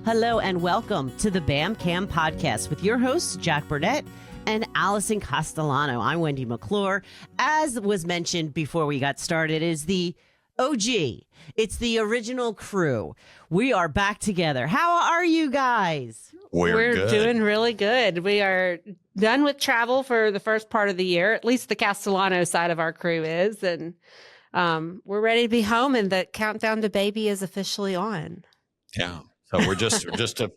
Hello and welcome to the BamCam podcast with your hosts, Jack Burnette and Alison Castellano. I'm Wendy McClure. As was mentioned before we got started, is the OG. It's the original crew. We are back together. How are you guys? We're good. Doing really good. We are done with travel for the first part of the year. At least the Castellano side of our crew is. And we're ready to be home, and the countdown to baby is officially on. Yeah. So we're just a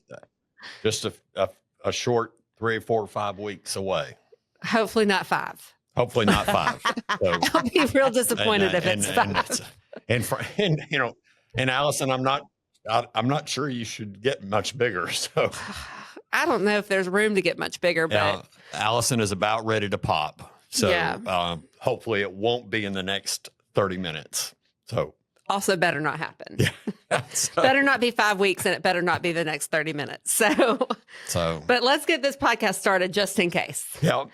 short 3, 4, 5 weeks away. Hopefully not 5. Hopefully not 5. So, I'll be real disappointed if it's 5. And Allison, I'm not sure you should get much bigger. So I don't know if there's room to get much bigger, but Allison is about ready to pop. So yeah. Hopefully it won't be in the next 30 minutes. So also better not happen. Yeah. Better not be 5 weeks, and it better not be the next 30 minutes. So, but let's get this podcast started just in case. Yep.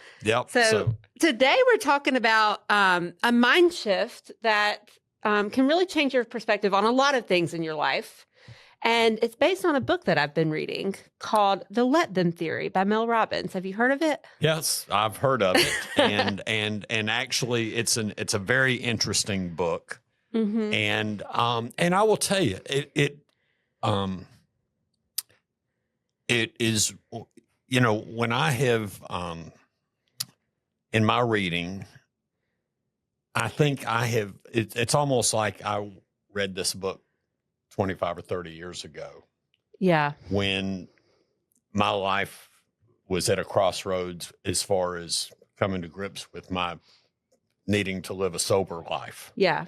So today we're talking about a mind shift that can really change your perspective on a lot of things in your life. And it's based on a book that I've been reading called The Let Them Theory by Mel Robbins. Have you heard of it? Yes, I've heard of it. and actually it's a very interesting book. Mm-hmm. And I will tell you, it is, when I have, in my reading, I think it's almost like I read this book 25 or 30 years ago. Yeah. When my life was at a crossroads as far as coming to grips with my needing to live a sober life. Yeah.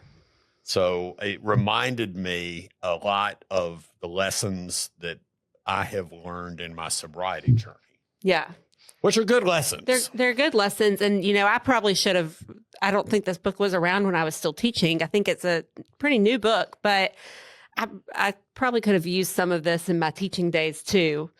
So it reminded me a lot of the lessons that I have learned in my sobriety journey. Yeah. Which are good lessons. They're good lessons. And, I probably should have, I don't think this book was around when I was still teaching. I think it's a pretty new book, but I probably could have used some of this in my teaching days too.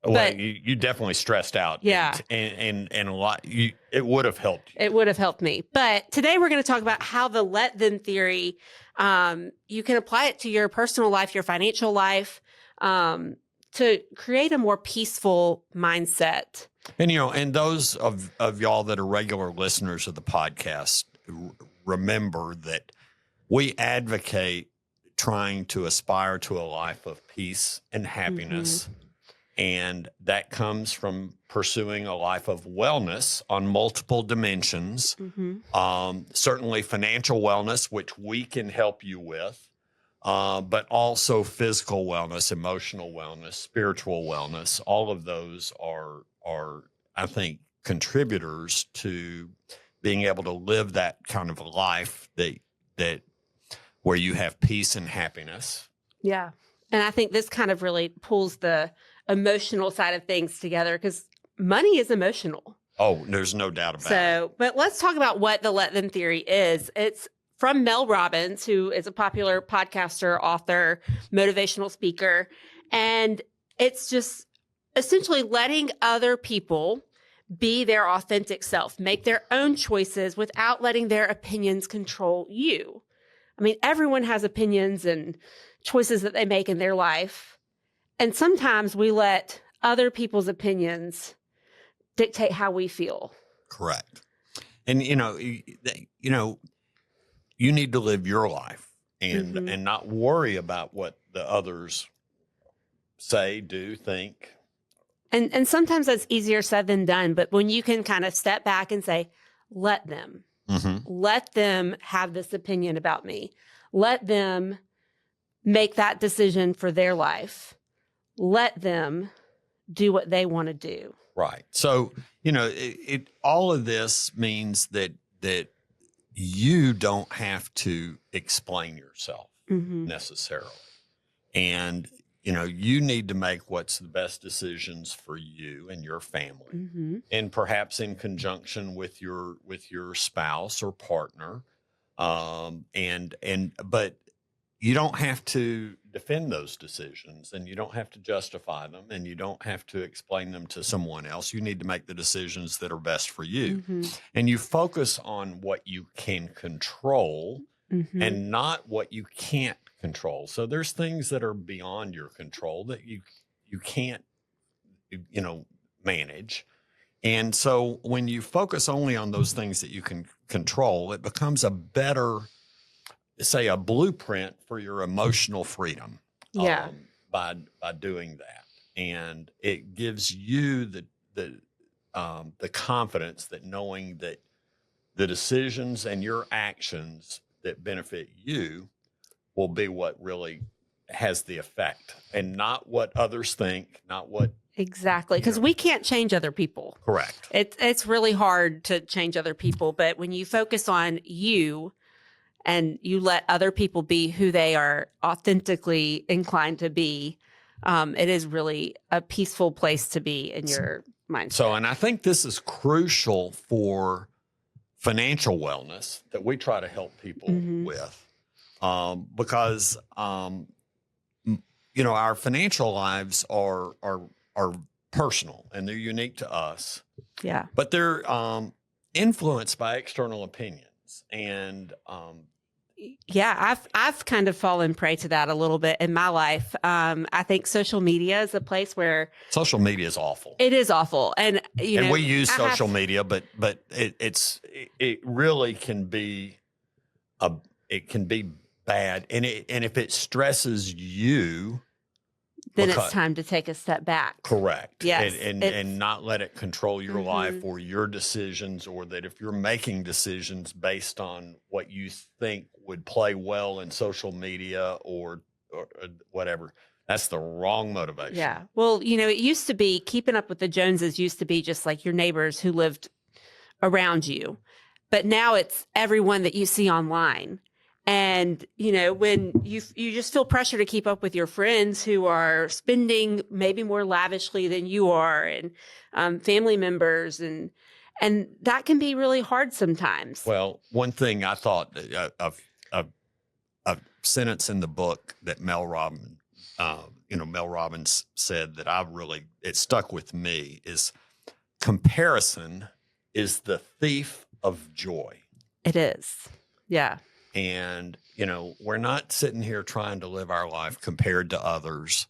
But you definitely stressed out. Yeah. And a lot, it would have helped you. It would have helped me. But today we're going to talk about how the let them theory, you can apply it to your personal life, your financial life, to create a more peaceful mindset. And, and those of y'all that are regular listeners of the podcast, remember that we advocate trying to aspire to a life of peace and happiness. Mm-hmm. And that comes from pursuing a life of wellness on multiple dimensions. Mm-hmm. Certainly financial wellness, which we can help you with, but also physical wellness, emotional wellness, spiritual wellness. All of those are I think, contributors to being able to live that kind of life that where you have peace and happiness. Yeah. And I think this kind of really pulls the emotional side of things together, because money is emotional. Oh, there's no doubt about it. But let's talk about what the Let Them Theory is. It's from Mel Robbins, who is a popular podcaster, author, motivational speaker. And it's just essentially letting other people be their authentic self, make their own choices without letting their opinions control you. I mean, everyone has opinions and choices that they make in their life. And sometimes we let other people's opinions dictate how we feel. Correct. And, you need to live your life and, Mm-hmm. and not worry about what the others say, do, think. And sometimes that's easier said than done. But when you can kind of step back and say, let them. Mm-hmm. Let them have this opinion about me. Let them make that decision for their life. Let them do what they want to do. Right. So, all of this means that you don't have to explain yourself mm-hmm. necessarily. And, you need to make what's the best decisions for you and your family, mm-hmm. and perhaps in conjunction with your spouse or partner. But you don't have to defend those decisions, and you don't have to justify them, and you don't have to explain them to someone else. You need to make the decisions that are best for you. Mm-hmm. And you focus on what you can control mm-hmm. and not what you can't control. So there's things that are beyond your control that you can't, manage. And so when you focus only on those things that you can control, it becomes a better, say, a blueprint for your emotional freedom. Yeah. By doing that, and it gives you the confidence that knowing that the decisions and your actions that benefit you will be what really has the effect, and not what others think, not what. Exactly. Because we can't change other people. Correct. It's really hard to change other people. But when you focus on you and you let other people be who they are authentically inclined to be, it is really a peaceful place to be in your mindset. So, and I think this is crucial for financial wellness that we try to help people with, because, our financial lives are personal and they're unique to us. Yeah. But they're influenced by external opinions. And yeah, I've kind of fallen prey to that a little bit in my life. I think social media is a place where social media is awful. It is awful. And we use social media, but it really can be it can be bad. And if it stresses you, then it's time to take a step back. Correct. Yes. And not let it control your life or your decisions, or that if you're making decisions based on what you think would play well in social media or whatever, that's the wrong motivation. Yeah. Well, it used to be keeping up with the Joneses used to be just like your neighbors who lived around you. But now it's everyone that you see online. And, when you just feel pressure to keep up with your friends who are spending maybe more lavishly than you are, and family members, and that can be really hard sometimes. Well, one thing I thought a sentence in the book that Mel Robbins said that it stuck with me is, comparison is the thief of joy. It is. Yeah. And, we're not sitting here trying to live our life compared to others.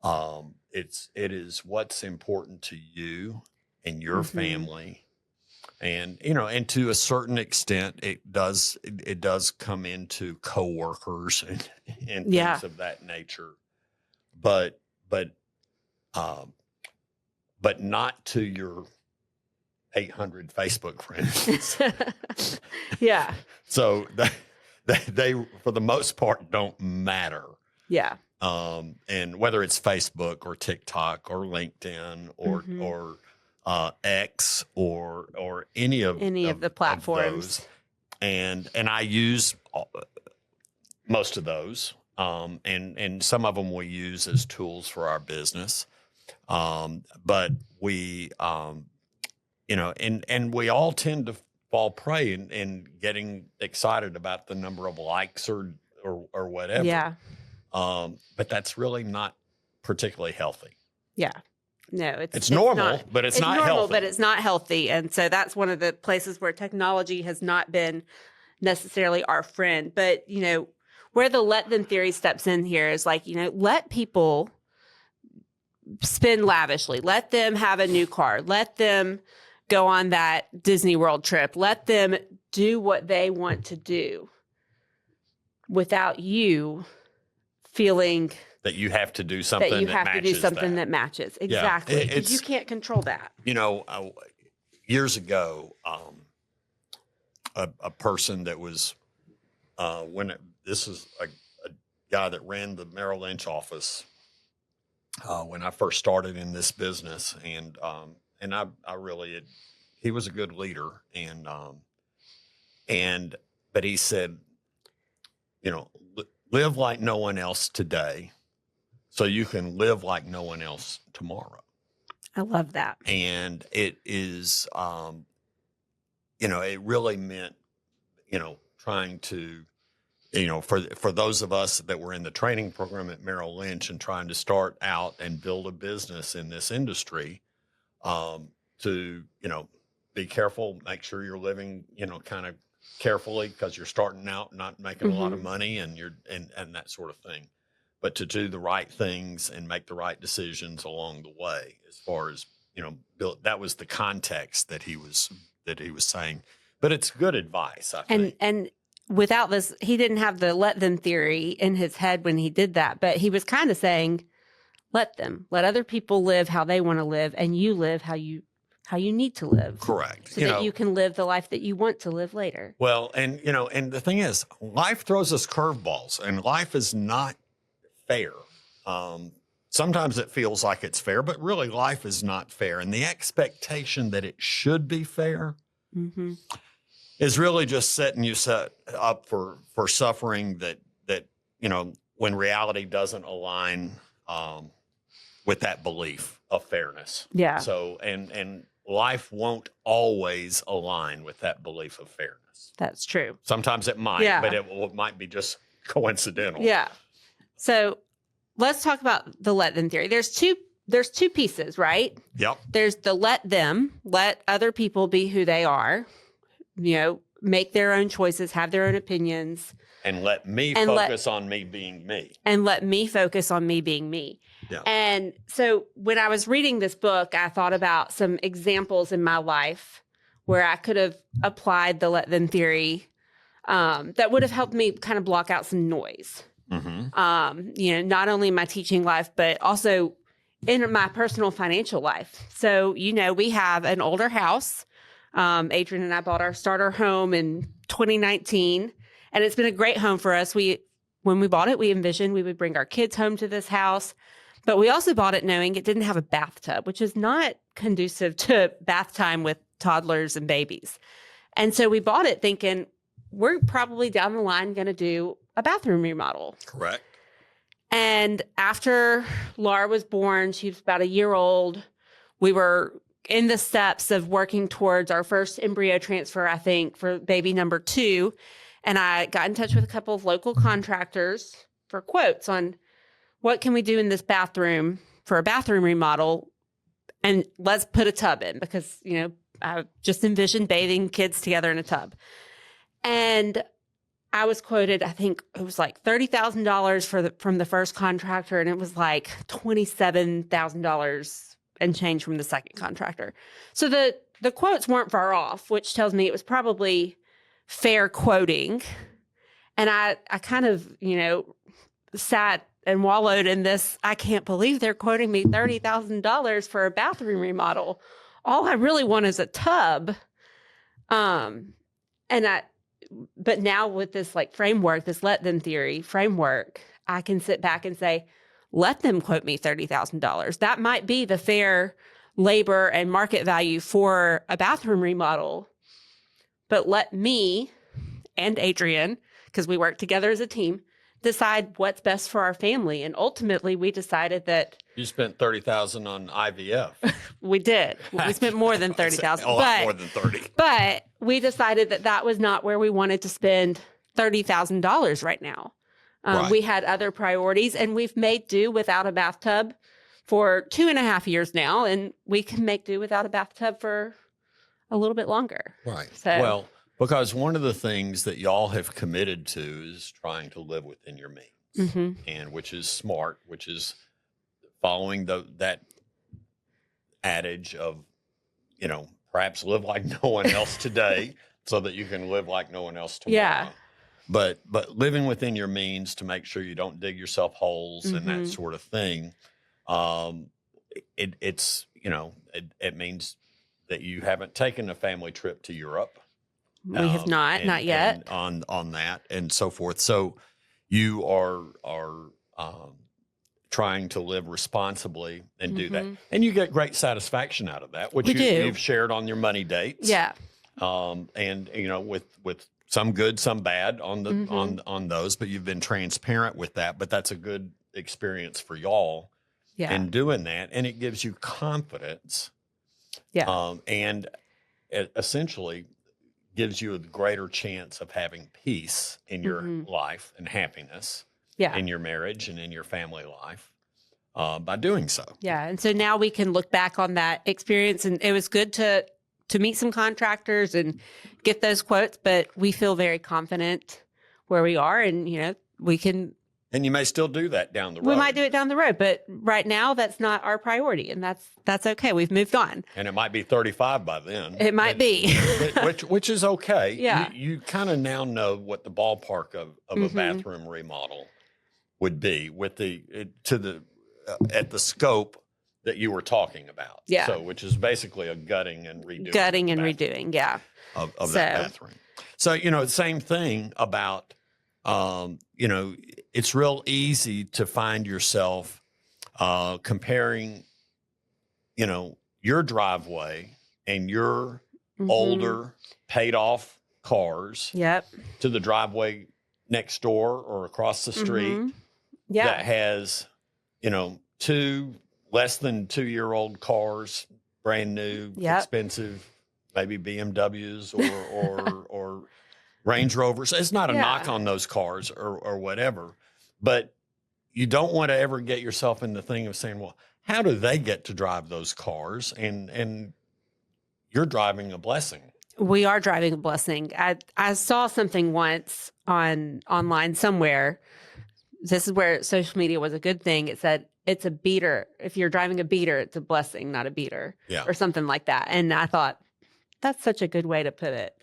It is what's important to you and your family. And, and to a certain extent, it does come into coworkers and things of that nature, but not to your 800 Facebook friends. Yeah. So they for the most part don't matter. Yeah. And whether it's Facebook or TikTok or LinkedIn or X or any of the platforms, of those. And I use most of those. And some of them we use as tools for our business. But we and we all tend to fall prey in getting excited about the number of likes or whatever. Yeah. But that's really not particularly healthy. Yeah. No, it's normal, but it's not normal, healthy. but it's not healthy. And so that's one of the places where technology has not been necessarily our friend. But, where the let them theory steps in here is like, let people spend lavishly. Let them have a new car. Let them go on that Disney World trip. Let them do what they want to do without you feeling that you have to do something that matches. Exactly. Because you can't control that. Years ago, a person that was, this is a guy that ran the Merrill Lynch office when I first started in this business. And I really, he was a good leader. But he said, live like no one else today, so you can live like no one else tomorrow. I love that. And it is, it really meant, trying to, for those of us that were in the training program at Merrill Lynch and trying to start out and build a business in this industry, to, be careful, make sure you're living, kind of carefully because you're starting out, not making a lot of money, and and that sort of thing. But to do the right things and make the right decisions along the way, as far as that was the context that he was saying. But it's good advice, I think. And without this, he didn't have the let them theory in his head when he did that, but he was kind of saying, let other people live how they want to live, and you live how you need to live. Correct. So that you can live the life that you want to live later. Well, and the thing is, life throws us curveballs, and life is not fair. Sometimes it feels like it's fair, but really life is not fair. And the expectation that it should be fair is really just setting you up for suffering that when reality doesn't align with that belief of fairness. Yeah. So, and life won't always align with that belief of fairness. That's true. Sometimes it might, but it might be just coincidental. Yeah. So let's talk about the let them theory. There's two pieces, right? Yep. There's the let other people be who they are, make their own choices, have their own opinions. And let me focus on me being me. And let me focus on me being me. Yeah. And so when I was reading this book, I thought about some examples in my life where I could have applied the let them theory that would have helped me kind of block out some noise. Not only in my teaching life, but also in my personal financial life. So, we have an older house. Adrian and I bought our starter home in 2019, and it's been a great home for us. When we bought it, we envisioned we would bring our kids home to this house, but we also bought it knowing it didn't have a bathtub, which is not conducive to bath time with toddlers and babies. And so we bought it thinking we're probably down the line going to do a bathroom remodel. Correct. And after Laura was born, she was about a year old, we were in the steps of working towards our first embryo transfer, I think, for baby number 2. And I got in touch with a couple of local contractors for quotes on what can we do in this bathroom for a bathroom remodel. And let's put a tub in because, I just envisioned bathing kids together in a tub. And I was quoted, I think it was like $30,000 from the first contractor, and it was like $27,000 and change from the second contractor. So the quotes weren't far off, which tells me it was probably fair quoting. And I kind of, sat and wallowed in this. I can't believe they're quoting me $30,000 for a bathroom remodel. All I really want is a tub. But now with this framework, this let them theory framework, I can sit back and say, let them quote me $30,000. That might be the fair labor and market value for a bathroom remodel. But let me and Adrian, because we work together as a team, decide what's best for our family. And ultimately, we decided that you spent $30,000 on IVF. We did. We spent more than $30,000. A lot more than 30. But we decided that was not where we wanted to spend $30,000 right now. Right. We had other priorities, and we've made do without a bathtub for 2.5 years now, and we can make do without a bathtub for a little bit longer. Right. So, well, because one of the things that y'all have committed to is trying to live within your means, and which is smart, which is following that adage of, perhaps live like no one else today so that you can live like no one else tomorrow. Yeah. But living within your means to make sure you don't dig yourself holes and that sort of thing, it means that you haven't taken a family trip to Europe. We have not yet. And on that and so forth. So you are trying to live responsibly and do that. And you get great satisfaction out of that, which you've shared on your money dates. Yeah. And with some good, some bad on the on those, but you've been transparent with that. But that's a good experience for y'all in doing that, and it gives you confidence. Yeah, and it essentially gives you a greater chance of having peace in your life and happiness. In your marriage and in your family life by doing so. Yeah, and so now we can look back on that experience, and it was good to to meet some contractors and get those quotes, but we feel very confident where we are, and we can. And you may still do that down the road. We might do it down the road, but right now that's not our priority, and that's okay. We've moved on. And it might be 35 by then. It might be. which is okay. Yeah. You kind of now know what the ballpark of a bathroom remodel would be with at the scope that you were talking about. Yeah. So, which is basically a gutting and redoing. Redoing, yeah. Of that bathroom. So, same thing about, it's real easy to find yourself comparing, your driveway and your older paid off cars Yep. to the driveway next door or across the street Yeah. that has, two less than 2-year-old cars, brand new, expensive, maybe BMWs or Range Rovers. It's not a knock on those cars or whatever, but you don't want to ever get yourself in the thing of saying, well, how do they get to drive those cars? And you're driving a blessing. We are driving a blessing. I saw something once online somewhere. This is where social media was a good thing. It said, it's a beater. If you're driving a beater, it's a blessing, not a beater. Yeah. Or something like that. And I thought, that's such a good way to put it.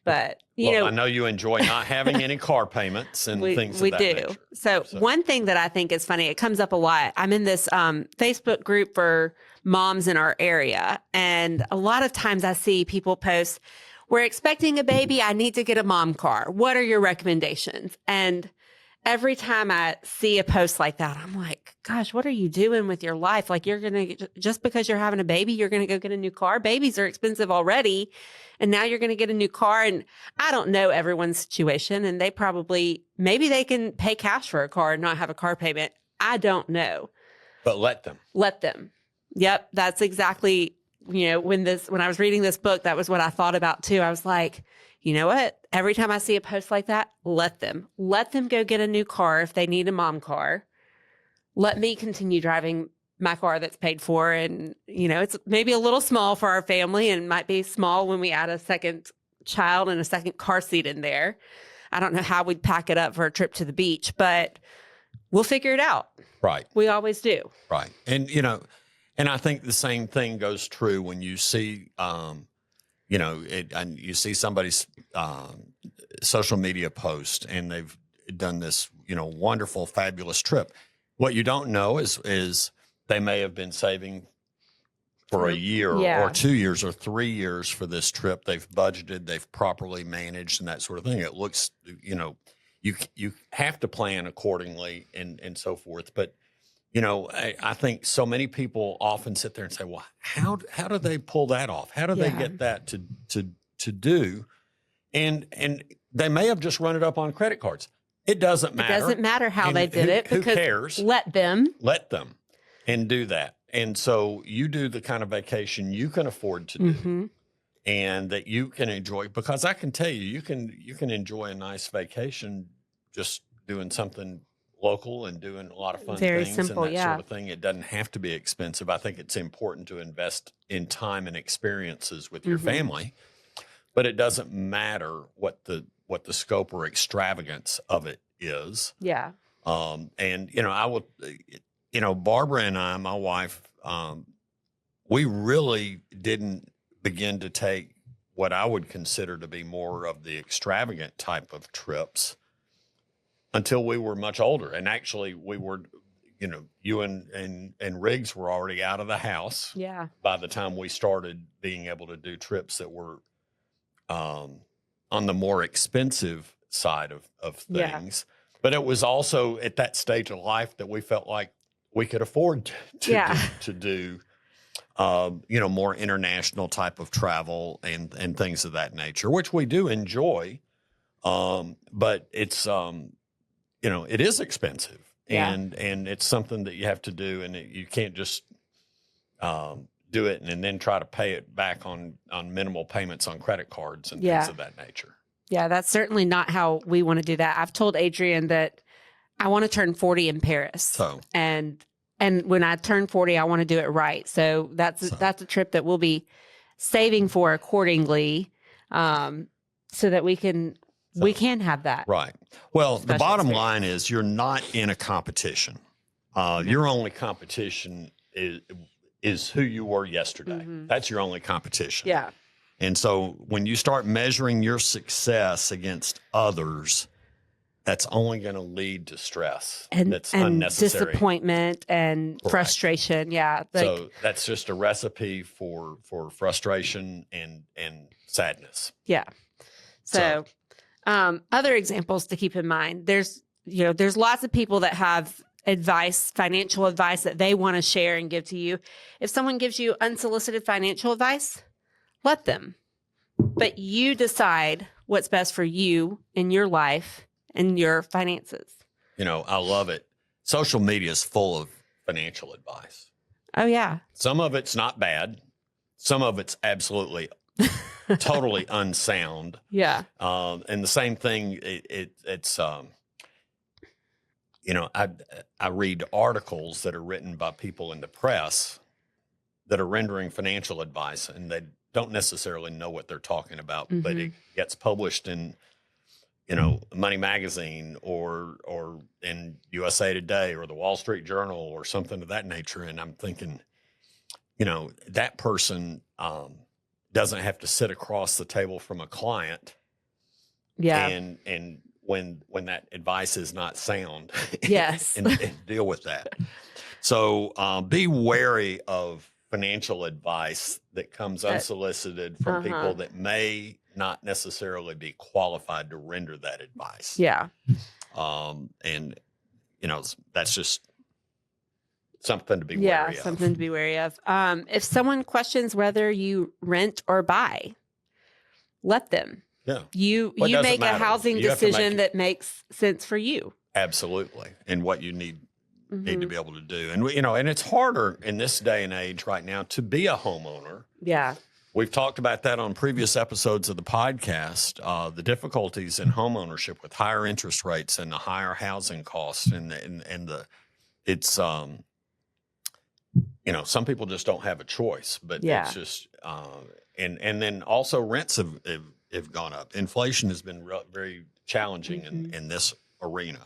But, I know you enjoy not having any car payments and things of that nature. So one thing that I think is funny, it comes up a lot. I'm in this Facebook group for moms in our area. And a lot of times I see people post, we're expecting a baby. I need to get a mom car. What are your recommendations? And every time I see a post like that, I'm like, gosh, what are you doing with your life? Like, you're going to, just because you're having a baby, you're going to go get a new car. Babies are expensive already. And now you're going to get a new car. And I don't know everyone's situation. And they maybe they can pay cash for a car and not have a car payment. I don't know. But let them. Let them. Yep. That's exactly, when I was reading this book, that was what I thought about too. I was like, you know what? Every time I see a post like that, let them go get a new car if they need a mom car. Let me continue driving my car that's paid for. And, it's maybe a little small for our family and might be small when we add a second child and a second car seat in there. I don't know how we'd pack it up for a trip to the beach, but we'll figure it out. Right. We always do. Right. And, and I think the same thing goes true when you see, and you see somebody's social media post and they've done this, wonderful, fabulous trip. What you don't know is they may have been saving for a year or 2 years or 3 years for this trip. They've budgeted, they've properly managed and that sort of thing. It looks, you have to plan accordingly and so forth. But, I think so many people often sit there and say, well, how do they pull that off? How do they get that to do? And they may have just run it up on credit cards. It doesn't matter. It doesn't matter how they did it. Who cares? Let them and do that. And so you do the kind of vacation you can afford to do and that you can enjoy, because I can tell you can enjoy a nice vacation just doing something local and doing a lot of fun Very things simple, and that sort of thing. It doesn't have to be expensive. I think it's important to invest in time and experiences with your family, but it doesn't matter what the scope or extravagance of it is. Yeah. And I will, Barbara and I, my wife, we really didn't begin to take what I would consider to be more of the extravagant type of trips until we were much older. And actually we were, you and Riggs were already out of the house. Yeah. By the time we started being able to do trips that were on the more expensive side of things. Yeah. But it was also at that stage of life that we felt like we could afford to do more international type of travel and things of that nature, which we do enjoy. But it's, it is expensive and it's something that you have to do, and you can't just do it and then try to pay it back on minimal payments on credit cards and things of that nature. Yeah, that's certainly not how we want to do that. I've told Adrian that I want to turn 40 in Paris. So, and when I turn 40, I want to do it right. So that's a trip that we'll be saving for accordingly, so that we can have that. Right. Well, the Special bottom experience. line is you're not in a competition. Your only competition is who you were yesterday. That's your only competition. Yeah. And so when you start measuring your success against others, that's only going to lead to stress. That's unnecessary. Disappointment and Correct. frustration. Yeah. So that's just a recipe for frustration and sadness. Yeah. So, other examples to keep in mind, there's lots of people that have advice, financial advice that they want to share and give to you. If someone gives you unsolicited financial advice, let them. But you decide what's best for you in your life and your finances. I love it. Social media is full of financial advice. Oh, yeah. Some of it's not bad. Some of it's absolutely totally unsound. Yeah. And the same thing, it's I read articles that are written by people in the press that are rendering financial advice, and they don't necessarily know what they're talking about, but it gets published in, Money Magazine or in USA Today or the Wall Street Journal or something of that nature. And I'm thinking, that person doesn't have to sit across the table from a client. Yeah. And when that advice is not sound, Yes. and deal with that. So be wary of financial advice that comes unsolicited from people that may not necessarily be qualified to render that advice. Yeah. And that's just something to be wary of. Yeah, something to be wary of. If someone questions whether you rent or buy, let them. Yeah. You doesn't make matter. a housing You have to decision that makes sense for you. Absolutely. And what you need to be able to do. And, and it's harder in this day and age right now to be a homeowner. Yeah. We've talked about that on previous episodes of the podcast, the difficulties in homeownership with higher interest rates and the higher housing costs it's, some people just don't have a choice, but it's just, and then also rents have gone up. Inflation has been very challenging in this arena.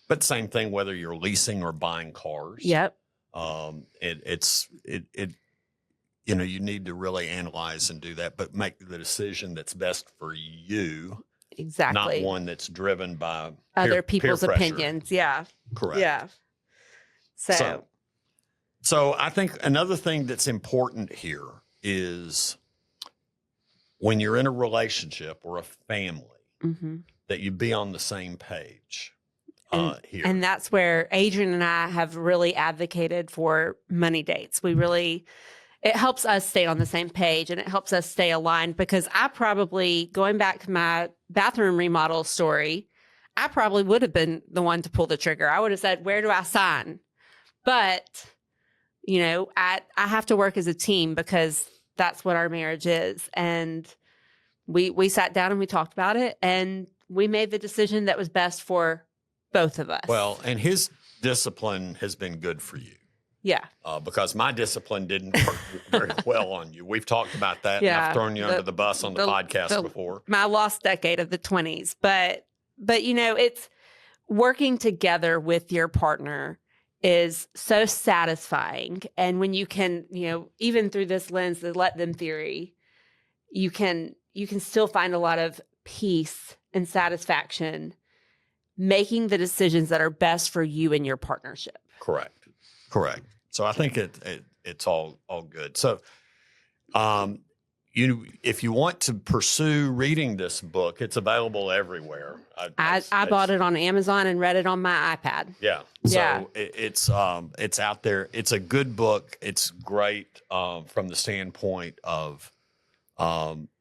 But same thing, whether you're leasing or buying cars. Yep. You need to really analyze and do that, but make the decision that's best for you. Exactly. Not one that's driven by other people's peer pressure. opinions. Yeah. Correct. Yeah. So I think another thing that's important here is when you're in a relationship or a family, that you be on the same page. Here. And that's where Adrian and I have really advocated for money dates. It helps us stay on the same page and it helps us stay aligned, because I probably, going back to my bathroom remodel story, I probably would have been the one to pull the trigger. I would have said, where do I sign? But, I have to work as a team because that's what our marriage is. And we sat down and we talked about it and we made the decision that was best for both of us. Well, and his discipline has been good for you. Yeah. Because my discipline didn't work very well on you. We've talked about that. Yeah. And I've thrown you under the bus on the podcast before. My lost decade of the 20s. But it's working together with your partner is so satisfying. And when you can, even through this lens, the let them theory, you can still find a lot of peace and satisfaction making the decisions that are best for you and your partnership. Correct. So I think it's all good. So, if you want to pursue reading this book, it's available everywhere. I bought it on Amazon and read it on my iPad. Yeah. So it's out there. It's a good book. It's great from the standpoint of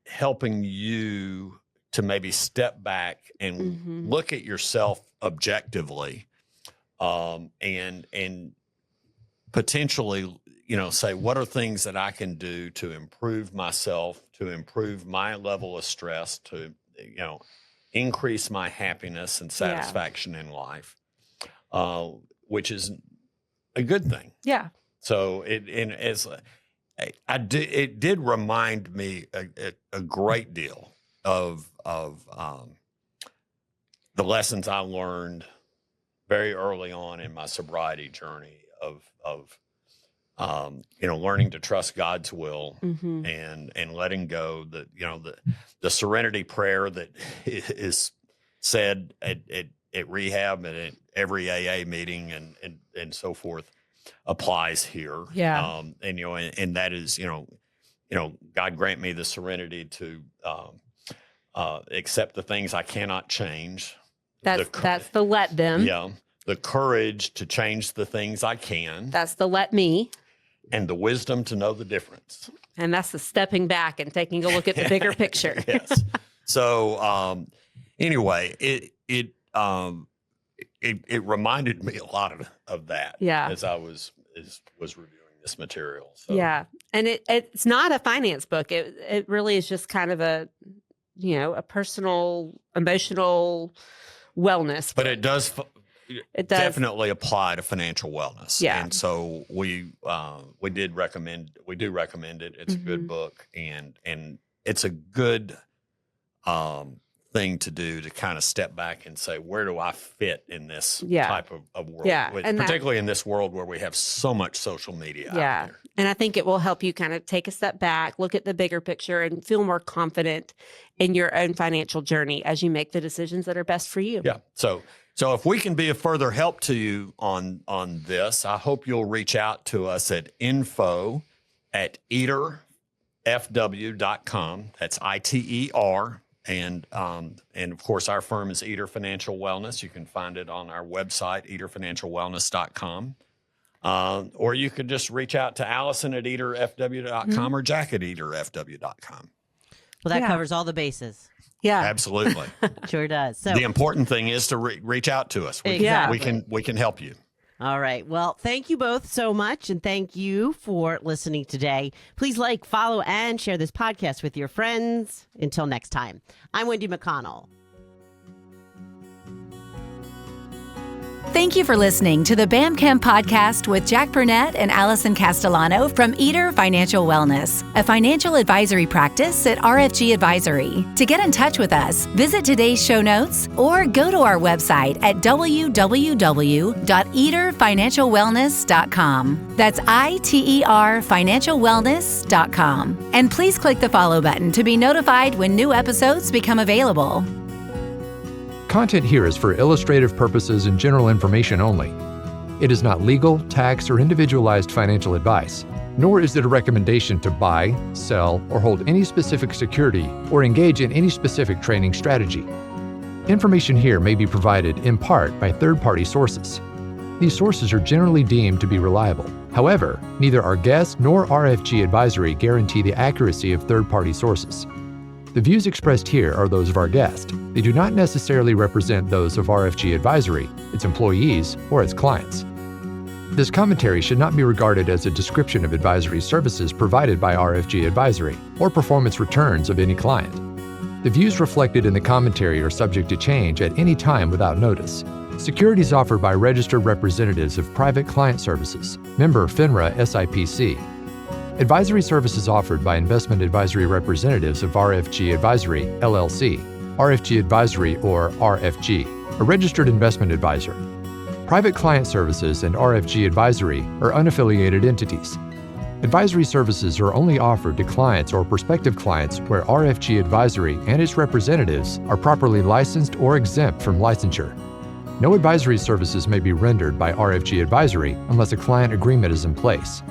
helping you to maybe step back and look at yourself objectively, and potentially, say, what are things that I can do to improve myself, to improve my level of stress, to, increase my happiness and satisfaction in life, which is a good thing. Yeah. So It did remind me a great deal of the lessons I learned very early on in my sobriety journey of learning to trust God's will and letting go the serenity prayer that is said at rehab and at every AA meeting and so forth applies here. Yeah. And that is, God grant me the serenity to accept the things I cannot change. That's the let them. Yeah. The courage to change the things I can. That's the let me. And the wisdom to know the difference. And that's the stepping back and taking a look at the bigger picture. Yes. So anyway, it reminded me a lot of that. Yeah. As I was reviewing this material. So. Yeah. And it's not a finance book. It really is just kind of a personal, emotional wellness. But it does definitely apply to financial wellness. Yeah. And so we do recommend it. It's a good book and it's a good thing to do to kind of step back and say, where do I fit in this type of world? Yeah. And particularly in this world where we have so much social media out there. And I think it will help you kind of take a step back, look at the bigger picture, and feel more confident in your own financial journey as you make the decisions that are best for you. Yeah. So if we can be of further help to you on this, I hope you'll reach out to us at info@eaterfw.com. That's ITER. And of course, our firm is Eater Financial Wellness. You can find it on our website, eaterfinancialwellness.com. Or you could just reach out to Alison at eaterfw.com or Jack at eaterfw.com. Well, that covers all the bases. Yeah, absolutely. Sure does. So the important thing is to reach out to us. We can help you. All right. Well, thank you both so much. And thank you for listening today. Please like, follow, and share this podcast with your friends. Until next time, I'm Wendy McConnell. Thank you for listening to the BamCam podcast with Jack Burnette and Alison Castellano from Eater Financial Wellness, a financial advisory practice at RFG Advisory. To get in touch with us, visit today's show notes or go to our website at www.eaterfinancialwellness.com. That's ITER financialwellness.com. And please click the follow button to be notified when new episodes become available. Content here is for illustrative purposes and general information only. It is not legal, tax, or individualized financial advice, nor is it a recommendation to buy, sell, or hold any specific security or engage in any specific trading strategy. Information here may be provided in part by third-party sources. These sources are generally deemed to be reliable. However, neither our guests nor RFG Advisory guarantee the accuracy of third-party sources. The views expressed here are those of our guest. They do not necessarily represent those of RFG Advisory, its employees, or its clients. This commentary should not be regarded as a description of advisory services provided by RFG Advisory or performance returns of any client. The views reflected in the commentary are subject to change at any time without notice. Securities offered by registered representatives of Private Client Services, member FINRA SIPC. Advisory services offered by investment advisory representatives of RFG Advisory, LLC, RFG Advisory or RFG, a registered investment advisor. Private Client Services and RFG Advisory are unaffiliated entities. Advisory services are only offered to clients or prospective clients where RFG Advisory and its representatives are properly licensed or exempt from licensure. No advisory services may be rendered by RFG Advisory unless a client agreement is in place.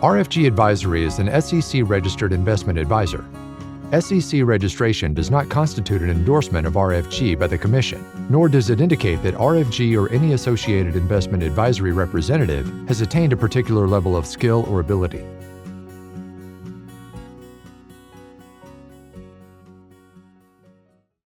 RFG Advisory is an SEC-registered investment advisor. SEC registration does not constitute an endorsement of RFG by the Commission, nor does it indicate that RFG or any associated investment advisory representative has attained a particular level of skill or ability.